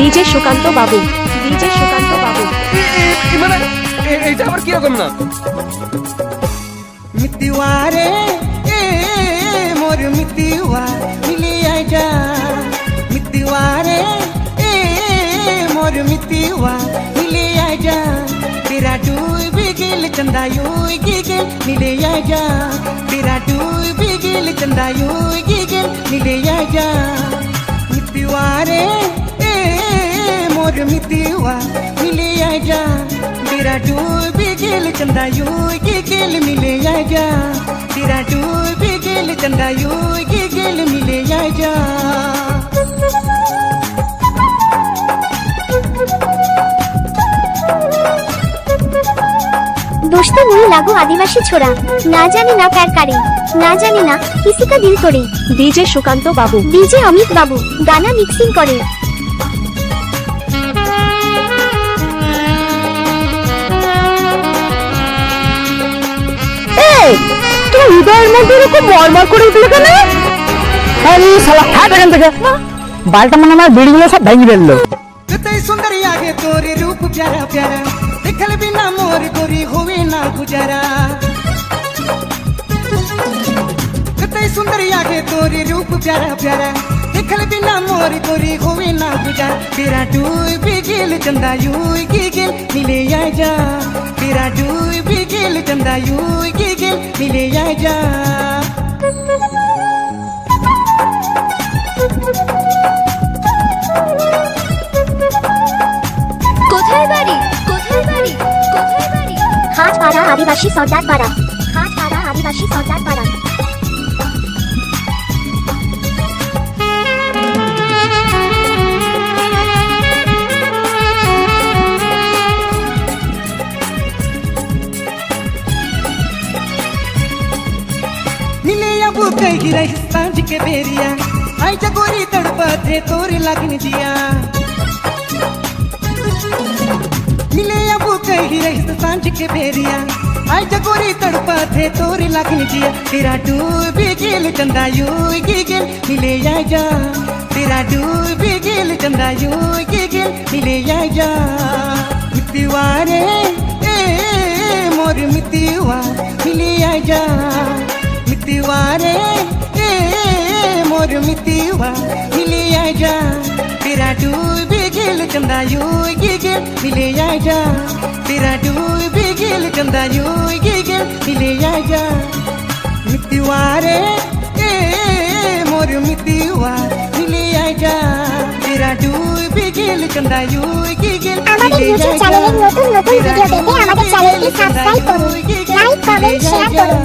DJ Sukanta বাবু, DJ Sukanta বাবু। মানে এটা আবার কি রকম না? मितवा रे मोर मितवा मिले आजा मितवा रे मोर मितवा मिले आजा तेरा डूब गिल चंदा यू गिल मिले आजा तेरा डूब गिल चंदा यू गिल मिले आजा मितवा रे मोर मितवा मिले आजा तेरा डूब गिल चंदा यू गिल मिले आजा तेरा डूब गिल चंदा यू गिल मिले आजा। दोस्तों मुझे लागू आदिवासी छोरा ना जाने ना प्यार करे ना जाने ना किसी का दिल तोड़े। ডিজে সুকান্ত বাবু, डीजे अमित बाबू गाना मिक्सिंग करे। তুই হৃদয়ের মধ্যে এরকম মরমর করে উঠলো কেন? আরে শালা হাট এখান থেকে, বালটা মনে আমার বিড়িগুলো সব ভেঙে ফেললো। कितनी सुंदर आगे तोरे रूप प्यारा प्यारा देखल बिना मोर गोरी होवे ना गुजारा कितनी सुंदर आगे तोरे रूप प्यारा प्यारा देखल बिना मोर गोरी होवे ना गुजारा तेरा डूब गिल चंदा यू गिल मिले आजा तेरा डूब गिल चंदा यू गिल मिले आजा। कोথায় বাড়ি কোথায় বাড়ি কোথায় বাড়ি হাটপাড়া আদিবাসী সর্দার পাড়া হাটপাড়া আদিবাসী সর্দার পাড়া। मिले अब कही रही सांझ के बेरिया आई जगोरी तड़पा थे तोरे लगन दिया मिले अब कही रही सांझ के बेरिया आई जगोरी तड़पा थे तोरे लगन दिया तेरा डूब गिल चंदा यू गिल मिले आजा तेरा डूब गिल चंदा यू गिल मिले आजा मितवा रे मोर मितवा मिले आजा मितवा रे मोर मितवा मिले आजा तेरा डूब गिल चंदा यू गिल मिले आजा तेरा डूब गिल चंदा यू गिल मिले आजा मितवा रे मोर मितवा मिले आजा तेरा डूब गिल चंदा यू गिल আমাদের ইউটিউব চ্যানেলের নতুন নতুন ভিডিও পেতে আমাদের চ্যানেলটি সাবস্ক্রাইব করুন, লাইক কমেন্ট শেয়ার করুন।